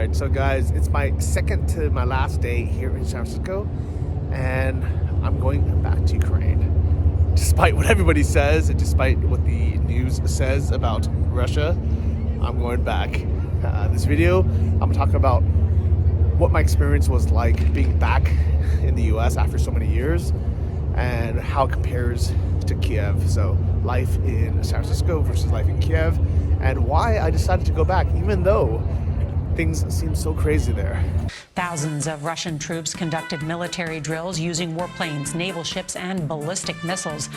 Alright, so guys, it's my second to my last day here in San Francisco, and I'm going back to Ukraine. Despite what everybody says, and despite what the news says about Russia, I'm going back. This video, I'm talking about what my experience was like being back in the US after so many years, and how it compares to Kiev. So life in San Francisco versus life in Kiev, and why I decided to go back, even though things seem so crazy there. Thousands of Russian troops conducted military drills using warplanes, naval ships, and ballistic missiles.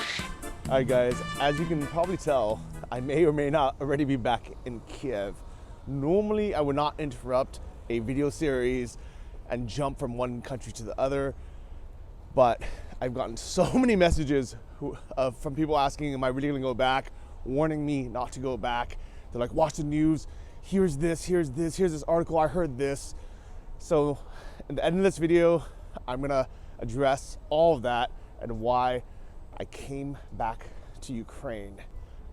All right, guys, as you can probably tell, I may or may not already be back in Kiev. Normally, I would not interrupt a video series and jump from one country to the other, but I've gotten so many messages from people asking, am I really gonna go back, warning me not to go back. They're like, watch the news, here's this article, I heard this. So in the end of this video, I'm gonna address all of that and why I came back to Ukraine.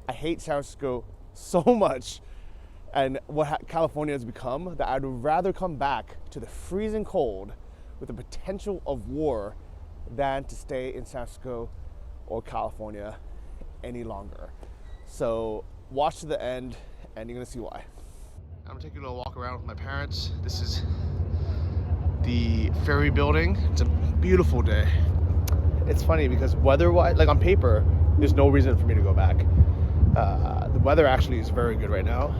I hate San Francisco so much and what California has become that I'd rather come back to the freezing cold with the potential of war than to stay in San Francisco or California any longer. So watch to the end and you're gonna see why. I'm taking a little walk around with my parents. This is the ferry building. It's a beautiful day. It's funny because weather-wise, like on paper, there's no reason for me to go back. The weather actually is very good right now.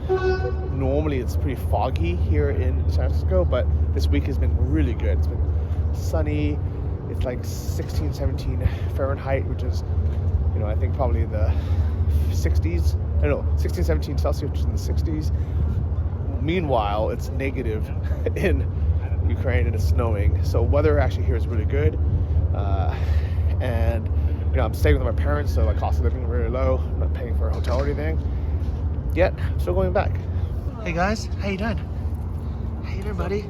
Normally it's pretty foggy here in San Francisco, but this week has been really good. It's been sunny. It's like 16, 17 Fahrenheit, which is, I think probably in the 60s. I don't know, 16, 17 Celsius, which is in the 60s. Meanwhile, it's negative in Ukraine and it's snowing. So weather actually here is really good. And I'm staying with my parents, so my cost of living is really low. I'm not paying for a hotel or anything. Yet, I'm still going back. Hey guys, how you doing? How you doing, buddy?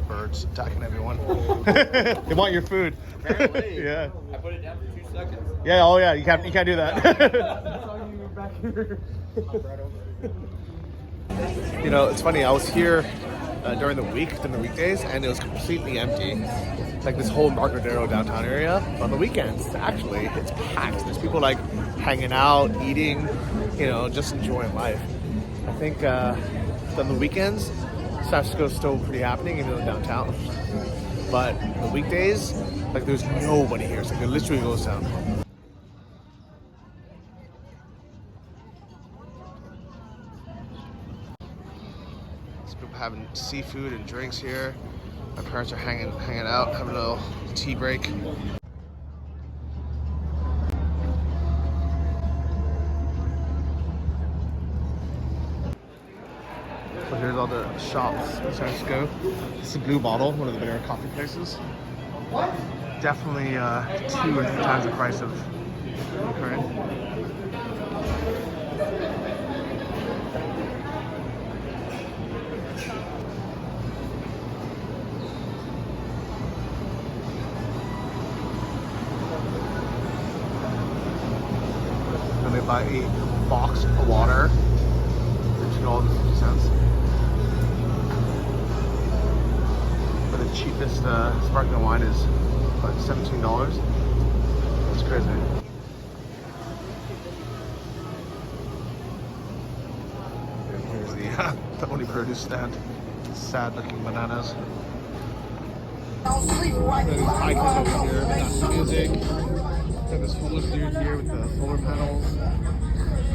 Birds attacking everyone. They want your food. Apparently. Yeah. I put it down for 2 seconds. Yeah. Oh yeah. You can't do that. It's funny. I was here during the weekdays, and it was completely empty. Like this whole Embarcadero downtown area. But on the weekends, actually, it's packed. There's people like hanging out, eating, just enjoying life. I think on the weekends, San Francisco is still pretty happening, even though downtown. But the weekdays, like there's nobody here. It's like it literally goes down. There's people having seafood and drinks here. My parents are hanging out, having a little tea break. So here's all the shops in San Francisco. This is a Blue Bottle, one of the better coffee places. Definitely 2 or 3 times the price of Ukraine. And they buy a box of water for $2.50. The cheapest sparkling wine is like $17. That's crazy. And here's the only produce stand. Sad looking bananas. There's icons over here. They got music. Got this homeless dude here with the solar panels.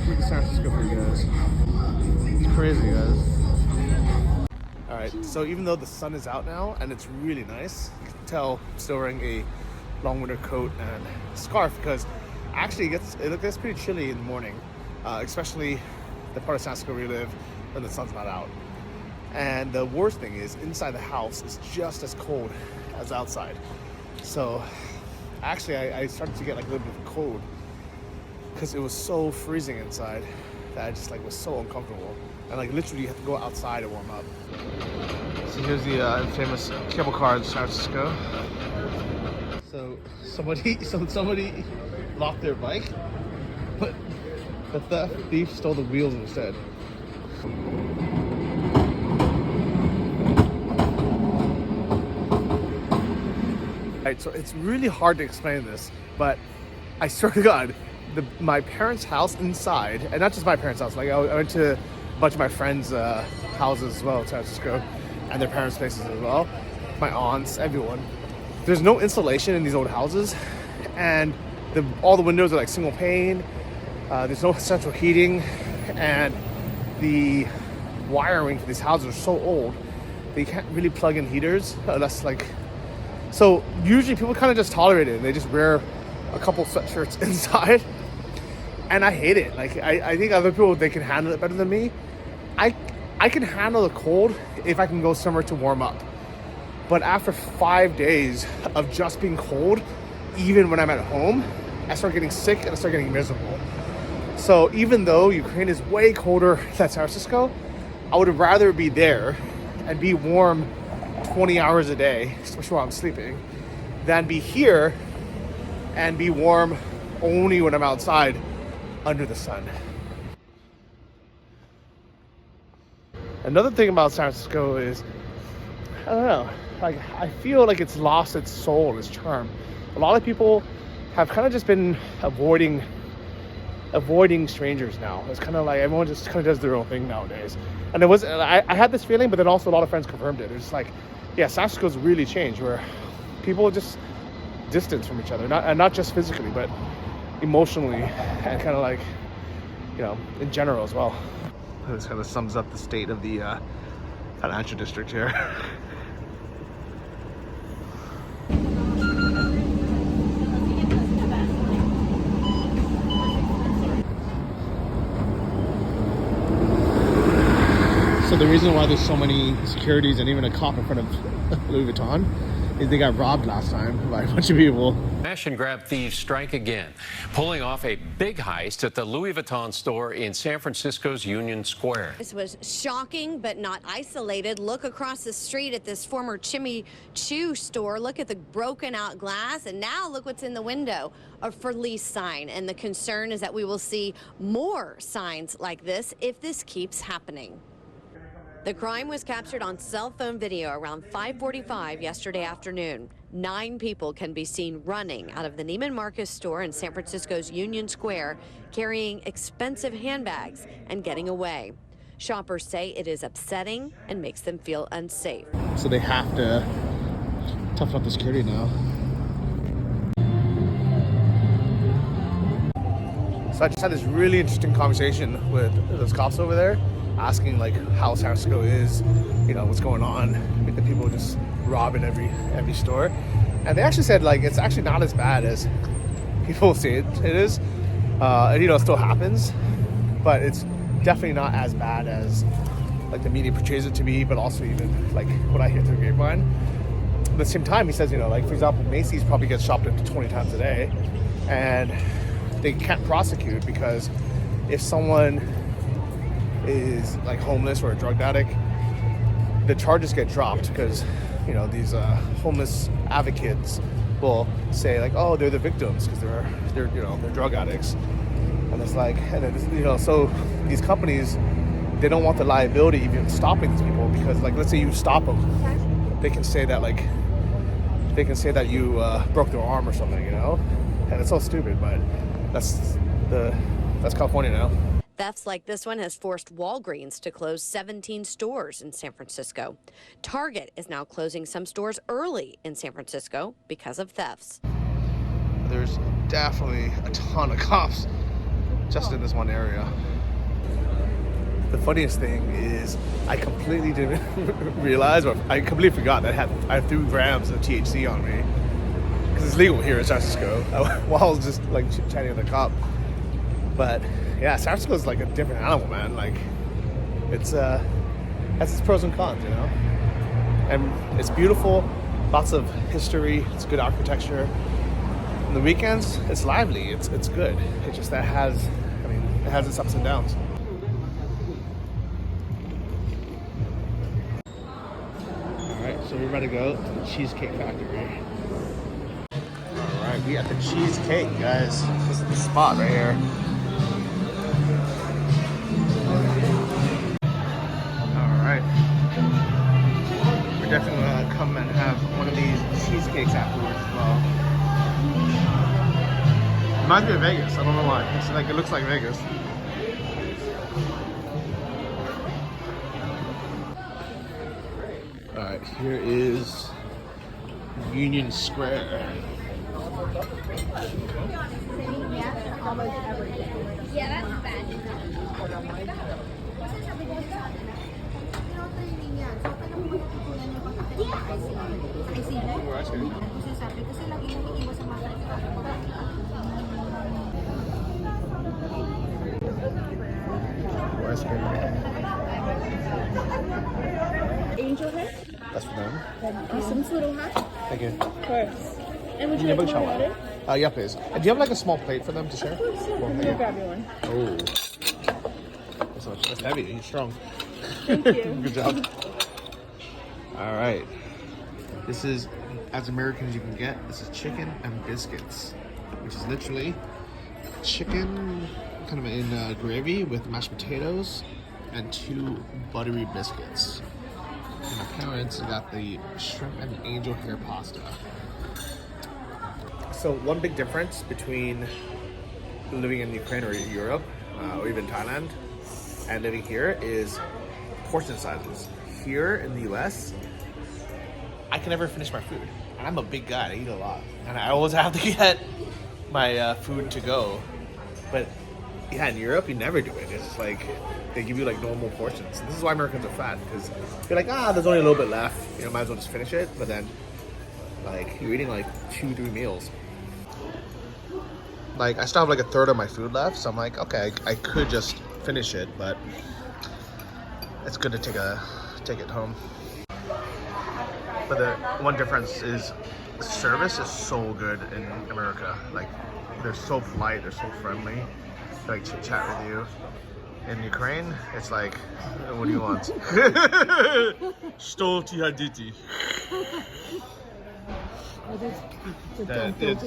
Look at San Francisco for you guys. It's crazy, guys. Alright, so even though the sun is out now and it's really nice, you can tell I'm still wearing a long winter coat and scarf because actually it gets pretty chilly in the morning, especially the part of San Francisco where we live when the sun's not out. And the worst thing is inside the house is just as cold as outside. So actually I started to get like a little bit of a cold because it was so freezing inside that I just was so uncomfortable. and like literally you have to go outside to warm up. So here's the famous cable car in San Francisco. So somebody locked their bike, but the thief stole the wheels instead. Right, so it's really hard to explain this, but I swear to God, my parents' house inside, and not just my parents' house, like I went to a bunch of my friends' houses as well in San Francisco, and their parents' places as well, my aunts, everyone. There's no insulation in these old houses, and all the windows are like single pane. There's no central heating, and the wiring for these houses are so old that you can't really plug in heaters unless like. So usually people kind of just tolerate it. They just wear a couple sweatshirts inside, and I hate it. Like I think other people, they can handle it better than me. I can handle the cold if I can go somewhere to warm up. But after 5 days of just being cold, even when I'm at home, I start getting sick and I start getting miserable. So even though Ukraine is way colder than San Francisco, I would rather be there and be warm 20 hours a day, especially while I'm sleeping, than be here and be warm only when I'm outside under the sun. Another thing about San Francisco is, I don't know, like I feel like it's lost its soul, its charm. A lot of people have kind of just been avoiding strangers now. It's kind of like everyone just kind of does their own thing nowadays. And I had this feeling, but then also a lot of friends confirmed it. It's like, yeah, San Francisco's really changed, where people just distance from each other, not just physically, but emotionally, and kind of like, you know, in general as well. This kind of sums up the state of the financial district here. So the reason why there's so many securities and even a cop in front of Louis Vuitton is they got robbed last time by a bunch of people. Smash and grab thieves strike again, pulling off a big heist at the Louis Vuitton store in San Francisco's Union Square. This was shocking but not isolated. Look across the street at this former Jimmy Choo store. Look at the broken out glass, and now look what's in the window, a for lease sign. And the concern is that we will see more signs like this if this keeps happening. The crime was captured on cell phone video around 5:45 yesterday afternoon. 9 people can be seen running out of the Neiman Marcus store in San Francisco's Union Square, carrying expensive handbags and getting away. Shoppers say it is upsetting and makes them feel unsafe. So they have to toughen up the security now. So I just had this really interesting conversation with those cops over there, asking like how San Francisco is, you know, what's going on with the people just robbing every store. And they actually said like it's actually not as bad as people say it is. And you know, it still happens, but it's definitely not as bad as like the media portrays it to be, but also even like what I hear through the grapevine. At the same time, he says, you know, like for example, Macy's probably gets shopped into 20 times a day, and they can't prosecute because if someone is like homeless or a drug addict, the charges get dropped because, you know, these homeless advocates will say like, oh, they're the victims because they're you know, they're drug addicts, and it's like, and it's, you know, so these companies, they don't want the liability even stopping these people because, like, let's say you stop them, they can say that like you broke their arm or something, you know, and it's all stupid, but that's California now. Thefts like this one has forced Walgreens to close 17 stores in San Francisco. Target is now closing some stores early in San Francisco because of thefts. There's definitely a ton of cops just in this one area. The funniest thing is I completely didn't realize, or I completely forgot that I had 3 grams of THC on me, because it's legal here in San Francisco, while I was just like chatting with the cop. But yeah, San Francisco is like a different animal, man. Like it's has its pros and cons, you know. And it's beautiful, lots of history. It's good architecture. On the weekends, it's lively. It's good. It just it has its ups and downs. we're about to go to the Cheesecake Factory. Alright, we at the Cheesecake, guys. This is the spot right here. Alright. We're definitely gonna come and have one of these cheesecakes afterwards as well. Reminds me of Vegas, I don't know why. It's like, it looks like Vegas. Alright, here is Union Square. Yeah, that's bad. Ice cream. Angel hair? That's for them. Some little hat? Thank you. Of course. And would you Yeah, like big more chocolate. water? Yeah, please. And do you have like a small plate for them to share? Sure. Well, We'll grab you one. Oh. That's heavy. You're strong. Thank you. Good job. All right. This is as American as you can get. This is chicken and biscuits, which is literally chicken kind of in gravy with mashed potatoes and 2 buttery biscuits. And my parents got the shrimp and angel hair pasta. So one big difference between living in Ukraine or Europe or even Thailand and living here is portion sizes. Here in the US, I can never finish my food. And I'm a big guy, I eat a lot. And I always have to get my food to go. But yeah, in Europe, you never do it. It's just like, they give you like normal portions. And this is why Americans are fat, because you're like, there's only a little bit left. You know, might as well just finish it. But then, like, you're eating like 2-3 meals. Like, I still have like a third of my food left. So I'm like, okay, I could just finish it, but it's good to take it home. But the one difference is service is so good in America. Like, they're so polite, they're so friendly, they like chit chat with you. In Ukraine, it's like, what do you want? Что ти хотите?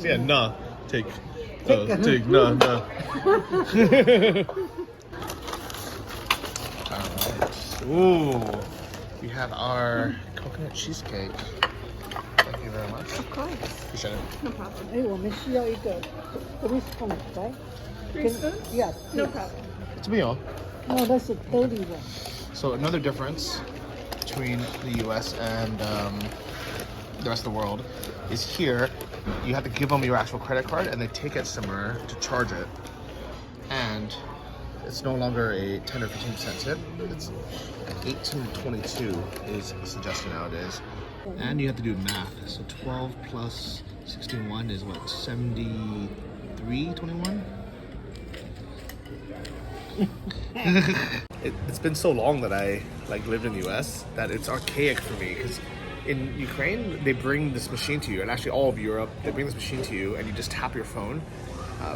Yeah, nah, take, nah. Alright. Ooh, we have our coconut cheesecake. Thank you very much. Of course. Appreciate it. No problem. 哎，我们需要一个 three spoon, right? Three spoons? Yeah. No problem. It's a meal. No, that's a dirty one. So another difference between the US and the rest of the world is here, you have to give them your actual credit card and they take it somewhere to charge it. And it's no longer a 10 or 15% tip. It's 18 to 22 is suggested nowadays. And you have to do math. So 12 plus 61 is what, 73.21? It's been so long that I like lived in the US that it's archaic for me, because in Ukraine they bring this machine to you, and actually all of Europe, they bring this machine to you and you just tap your phone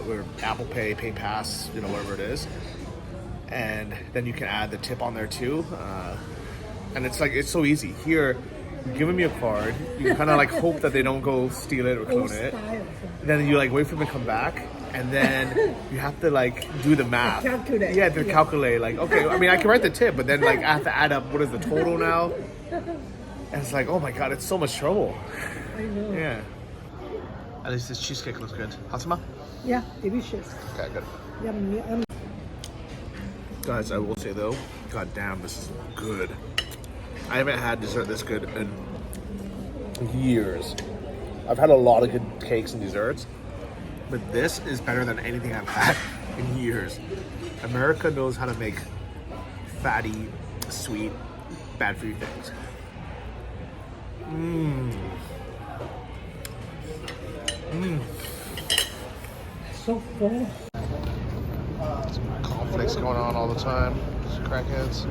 or Apple Pay, PayPass, you know, whatever it is, and then you can add the tip on there too, and it's like, it's so easy. Here, you give them your card, you kind of like hope that they don't go steal it or clone it, then you like wait for them to come back, and then you have to like do the math. Calculate. Yeah, to calculate, like, okay, I mean, I can write the tip, but then like I have to add up what is the total now, and it's like, oh my god, it's so much trouble. I know. Yeah. At least this cheesecake looks good. Hatsuma? Yeah, delicious. Okay, good. Yummy, yummy. Guys, I will say though, god damn, this is good. I haven't had dessert this good in years. I've had a lot of good cakes and desserts, but this is better than anything I've had in years. America knows how to make fatty, sweet, bad for you things. So full. Conflicts going on all the time. Just crackheads.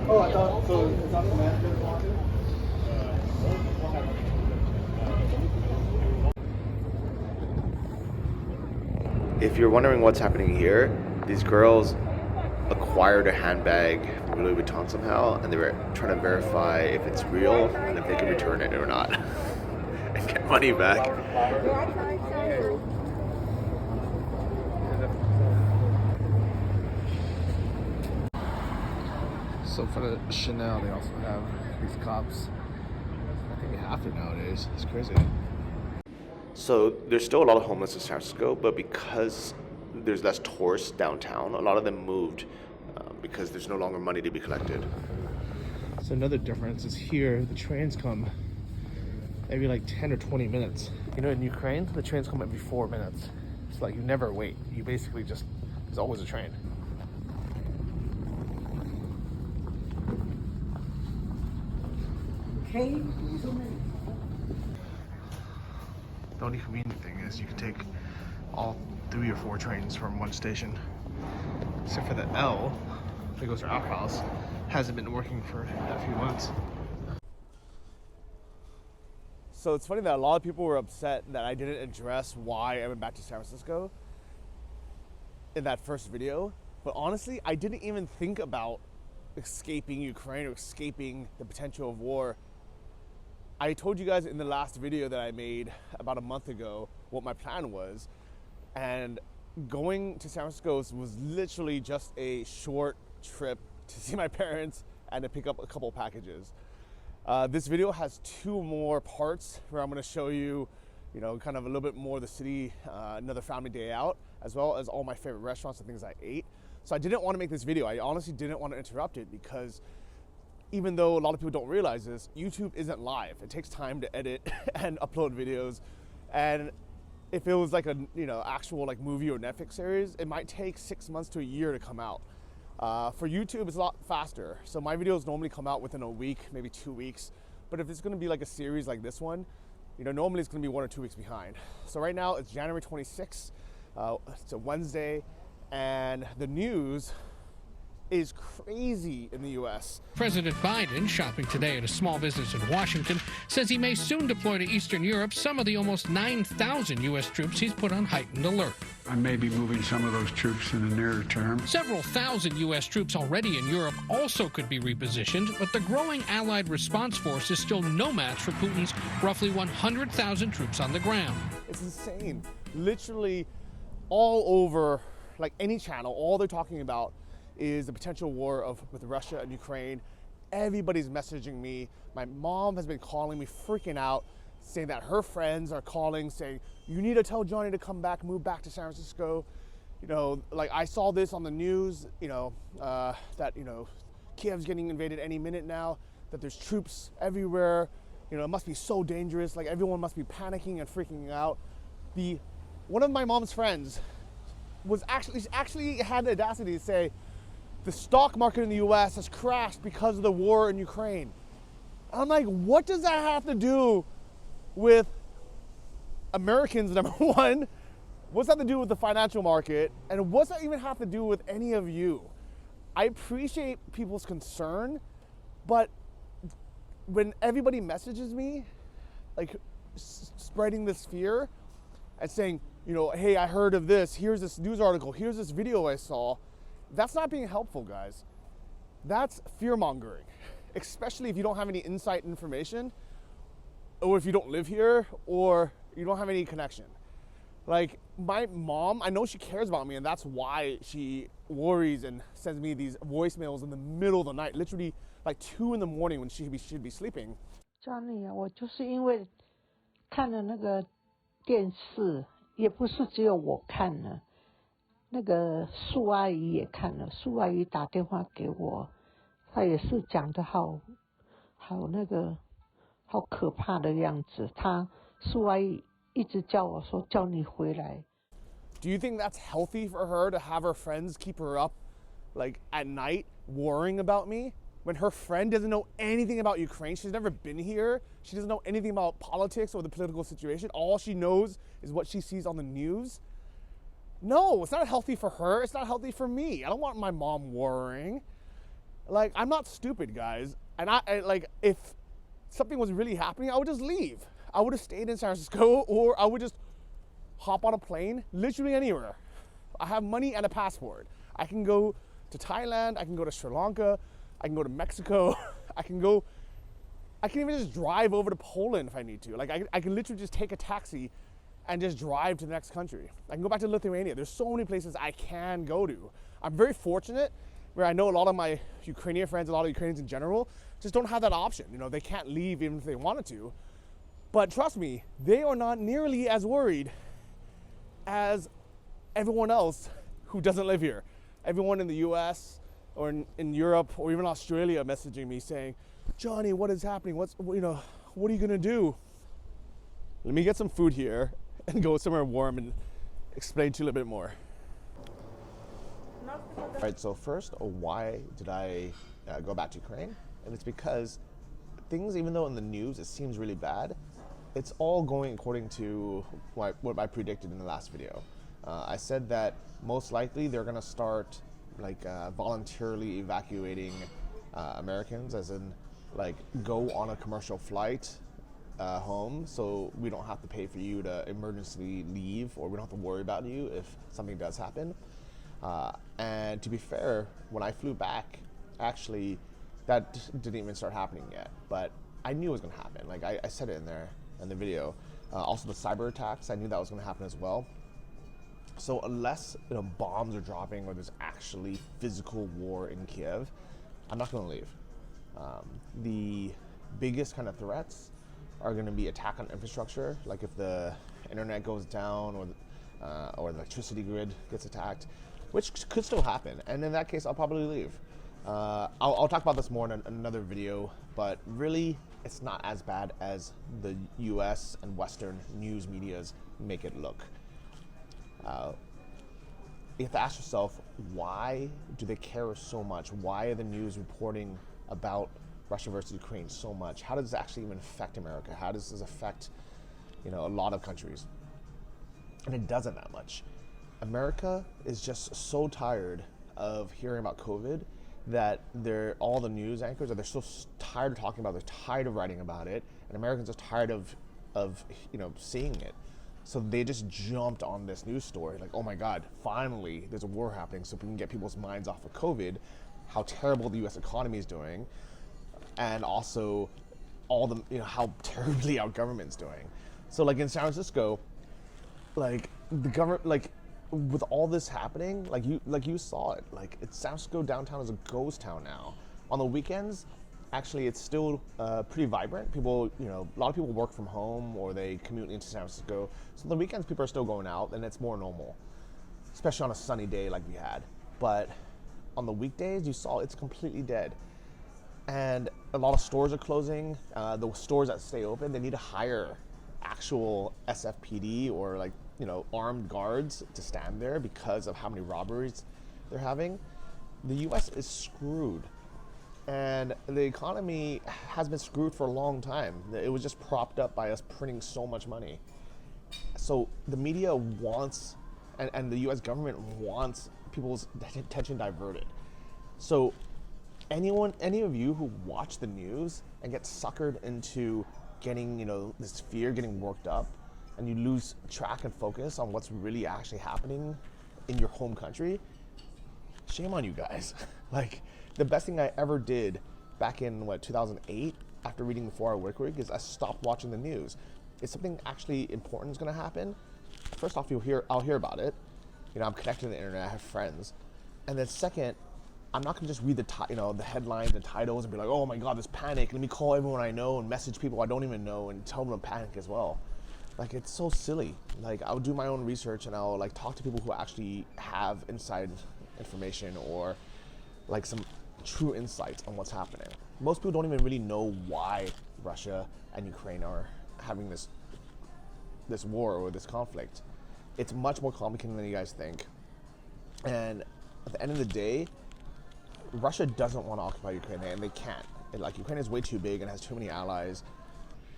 Oh, I thought so. Is that the manager walking? If you're wondering what's happening here, these girls acquired a handbag Louis Vuitton somehow, and they were trying to verify if it's real and if they can return it or not and get money back. So for the Chanel, they also have these cops. I think you have to nowadays. It's crazy. So there's still a lot of homeless in San Francisco, but because there's less tourists downtown, a lot of them moved because there's no longer money to be collected. So another difference is here, the trains come every like 10 or 20 minutes. You know, in Ukraine, the trains come every 4 minutes. It's like you never wait. You basically just, there's always a train. Okay. The only convenient thing is you can take all 3 or 4 trains from one station. Except for the L that goes to our house, hasn't been working for a few months. So it's funny that a lot of people were upset that I didn't address why I went back to San Francisco in that first video. But honestly, I didn't even think about escaping Ukraine or escaping the potential of war. I told you guys in the last video that I made about a month ago what my plan was, and going to San Francisco was literally just a short trip to see my parents and to pick up a couple packages. This video has 2 more parts where I'm going to show you, you know, kind of a little bit more of the city, another family day out, as well as all my favorite restaurants and things I ate. So I didn't want to make this video. I honestly didn't want to interrupt it because even though a lot of people don't realize this, YouTube isn't live. It takes time to edit and upload videos. And if it was like a, you know, actual like movie or Netflix series, it might take 6 months to a year to come out. For YouTube, it's a lot faster. So my videos normally come out within a week, maybe 2 weeks. But if it's gonna be like a series like this one, you know, normally it's gonna be 1 or 2 weeks behind. So right now it's January 26th, it's a Wednesday, and the news is crazy in the US. President Biden, shopping today at a small business in Washington, says he may soon deploy to Eastern Europe some of the almost 9,000 U.S. troops he's put on heightened alert. I may be moving some of those troops in the nearer term. Several thousand U.S. troops already in Europe also could be repositioned, but the growing Allied response force is still no match for Putin's roughly 100,000 troops on the ground. It's insane. Literally all over, like any channel, all they're talking about is the potential war with Russia and Ukraine. Everybody's messaging me. My mom has been calling me, freaking out, saying that her friends are calling, saying, you need to tell Johnny to come back, move back to San Francisco. You know, like I saw this on the news, you know, that, you know, Kiev's getting invaded any minute now, that there's troops everywhere. You know, it must be so dangerous. Like everyone must be panicking and freaking out. One of my mom's friends was actually had the audacity to say, the stock market in the US has crashed because of the war in Ukraine. I'm like, what does that have to do with Americans, number one? What's that to do with the financial market? And what's that even have to do with any of you? I appreciate people's concern, but when everybody messages me, like spreading this fear and saying, you know, hey, I heard of this, here's this news article, here's this video I saw, that's not being helpful, guys. That's fear-mongering, especially if you don't have any inside information, or if you don't live here, or you don't have any connection. Like my mom, I know she cares about me, and that's why she worries and sends me these voicemails in the middle of the night, literally like 2 in the morning when she should be sleeping. Johnny 我就是因为看了那个电视，也不是只有我看了。那个苏阿姨也看了，苏阿姨打电话给我，她也是讲得好那个好可怕的样子。苏阿姨一直叫我说叫你回来。Do you think that's healthy for her to have her friends keep her up like at night worrying about me when her friend doesn't know anything about Ukraine? She's never been here. She doesn't know anything about politics or the political situation. All she knows is what she sees on the news. No, it's not healthy for her. It's not healthy for me. I don't want my mom worrying. Like, I'm not stupid, guys. And I like, if something was really happening, I would just leave. I would have stayed in San Francisco, or I would just hop on a plane, literally anywhere. I have money and a passport. I can go to Thailand. I can go to Sri Lanka. I can go to Mexico. I can even just drive over to Poland if I need to. Like I can literally just take a taxi and just drive to the next country. I can go back to Lithuania. There's so many places I can go to. I'm very fortunate where I know a lot of my Ukrainian friends, a lot of Ukrainians in general, just don't have that option. You know, they can't leave even if they wanted to. But trust me, they are not nearly as worried as everyone else who doesn't live here. Everyone in the US or in Europe or even Australia messaging me saying, Johnny, what is happening? What are you gonna do? Let me get some food here and go somewhere warm and explain to you a little bit more. All right, so first, why did I go back to Ukraine? And it's because things, even though in the news it seems really bad, it's all going according to what I predicted in the last video. I said that most likely they're gonna start voluntarily evacuating Americans, as in like go on a commercial flight home, so we don't have to pay for you to emergency leave, or we don't have to worry about you if something does happen. And to be fair, when I flew back, actually, that didn't even start happening yet. But I knew it was going to happen. Like I said it in there in the video. Also, the cyber attacks, I knew that was going to happen as well. So unless bombs are dropping or there's actually physical war in Kiev, I'm not going to leave. The biggest kind of threats are going to be attack on infrastructure, like if the internet goes down or the electricity grid gets attacked, which could still happen. And in that case, I'll probably leave. I'll talk about this more in another video, but really, it's not as bad as the US and Western news medias make it look. You have to ask yourself, why do they care so much? Why are the news reporting about Russia versus Ukraine so much? How does this actually even affect America? How does this affect, a lot of countries? And it doesn't that much. America is just so tired of hearing about COVID that all the news anchors they're so tired of talking about it, they're tired of writing about it, and Americans are tired of seeing it. So they just jumped on this news story, like, oh my God, finally there's a war happening, so we can get people's minds off of COVID, how terrible the US economy is doing, and also all the how terribly our government's doing. So like in San Francisco, like the government, like with all this happening, like you saw it, like San Francisco downtown is a ghost town now. On the weekends, actually it's still pretty vibrant. People, a lot of people work from home or they commute into San Francisco. So on the weekends people are still going out and it's more normal, especially on a sunny day like we had. But on the weekdays, you saw it's completely dead. And a lot of stores are closing. The stores that stay open, they need to hire actual SFPD or armed guards to stand there because of how many robberies they're having. The US is screwed. And the economy has been screwed for a long time. It was just propped up by us printing so much money. So the media wants, and the US government wants people's attention diverted. So any of you who watch the news and get suckered into getting, this fear, getting worked up, and you lose track and focus on what's really actually happening in your home country, shame on you guys. Like, the best thing I ever did back in 2008 after reading the 4-Hour Workweek is I stopped watching the news. If something actually important is going to happen, first off, I'll hear about it. I'm connected to the internet, I have friends. And then second, I'm not going to just read the headlines and titles and be like, oh my God, there's panic. Let me call everyone I know and message people I don't even know and tell them to panic as well. Like, it's so silly. Like, I'll do my own research and I'll talk to people who actually have inside information or some true insights on what's happening. Most people don't even really know why Russia and Ukraine are having this war or this conflict. It's much more complicated than you guys think. And at the end of the day, Russia doesn't want to occupy Ukraine, and they can't. Ukraine is way too big and has too many allies.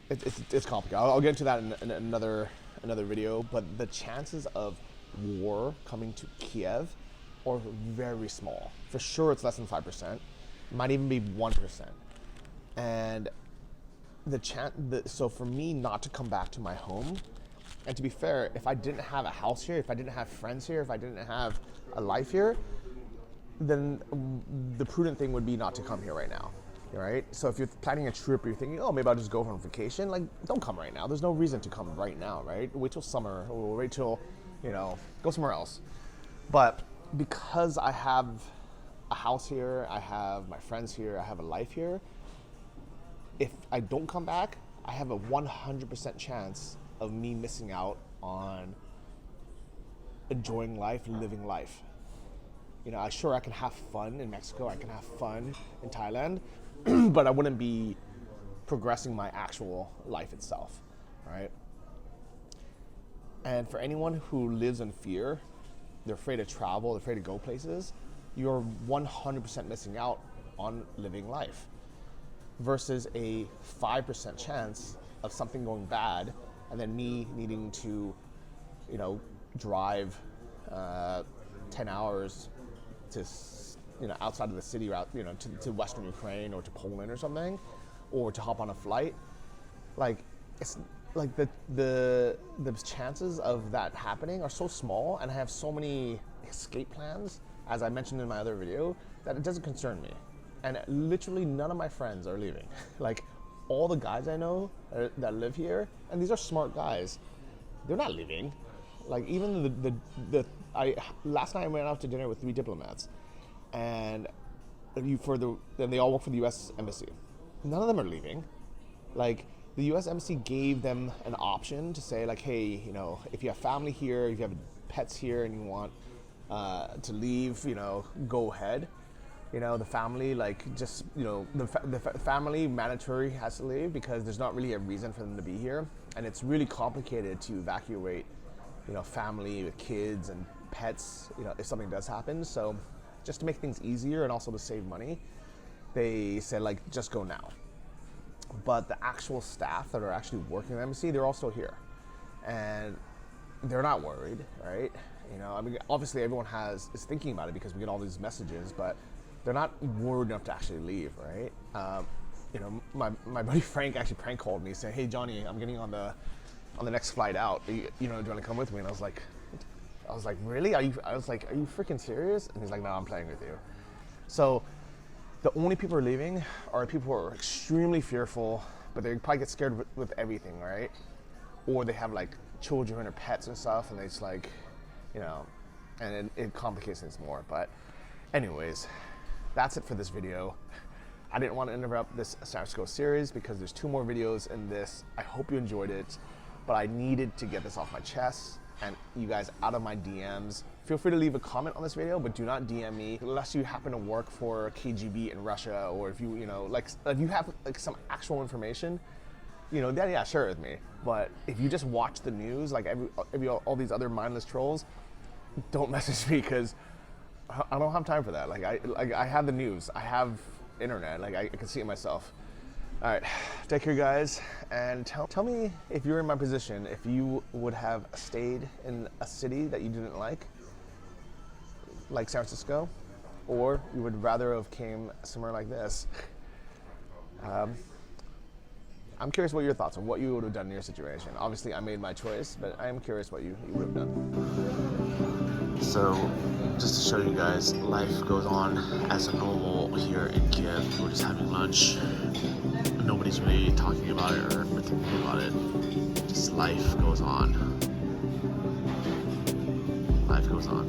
It's complicated. I'll get into that in another video. But the chances of war coming to Kiev are very small. For sure, it's less than 5%. It might even be 1%. And so for me not to come back to my home, and to be fair, if I didn't have a house here, if I didn't have friends here, if I didn't have a life here, then the prudent thing would be not to come here right now, right? So if you're planning a trip or you're thinking, oh, maybe I'll just go on vacation, like, don't come right now. There's no reason to come right now, right? Wait till summer, or wait till, go somewhere else. But because I have a house here, I have my friends here, I have a life here, if I don't come back, I have a 100% chance of me missing out on enjoying life, living life. I can have fun in Mexico, I can have fun in Thailand, but I wouldn't be progressing my actual life itself, right? And for anyone who lives in fear, they're afraid to travel, they're afraid to go places, you're 100% missing out on living life versus a 5% chance of something going bad and then me needing to, drive 10 hours to, outside of the city route, to Western Ukraine or to Poland or something, or to hop on a flight. Like, it's like the chances of that happening are so small, and I have so many escape plans, as I mentioned in my other video, that it doesn't concern me. And literally none of my friends are leaving. Like, all the guys I know that live here, and these are smart guys, they're not leaving. Like, even last night I went out to dinner with 3 diplomats, and then they all work for the U.S. Embassy. None of them are leaving. Like, the U.S. Embassy gave them an option to say, like, hey, if you have family here, if you have pets here, and you want to leave, go ahead. The family, the family mandatory has to leave because there's not really a reason for them to be here, and it's really complicated to evacuate, family with kids and pets, if something does happen. So just to make things easier and also to save money, they said, like, just go now. But the actual staff that are actually working in the embassy, they're also here, and they're not worried, right? Obviously everyone is thinking about it because we get all these messages, but they're not worried enough to actually leave, right? My buddy Frank actually prank called me saying, hey Johnny, I'm getting on the next flight out. Do you want to come with me? And I was like, really? Are you freaking serious? And he's like, no, I'm playing with you. So the only people who are leaving are people who are extremely fearful, but they probably get scared with everything, right? Or they have like children or pets and stuff, and they just like, and it complicates things more. But anyways, that's it for this video. I didn't want to interrupt this San Francisco series because there's 2 more videos in this. I hope you enjoyed it, but I needed to get this off my chest and you guys out of my DMs. Feel free to leave a comment on this video, but do not DM me unless you happen to work for KGB in Russia, or if you, if you have like some actual information, then yeah, share it with me. But if you just watch the news, like all these other mindless trolls, don't message me because I don't have time for that. Like I have the news, I have internet, like I can see it myself. All right, take care guys, and tell me if you're in my position, if you would have stayed in a city that you didn't like San Francisco, or you would rather have came somewhere like this. I'm curious what your thoughts on what you would have done in your situation. Obviously I made my choice, but I am curious what you would have done. So, just to show you guys, life goes on as normal here in Kiev. We're just having lunch. Nobody's really talking about it or thinking about it. Just life goes on. Life goes on.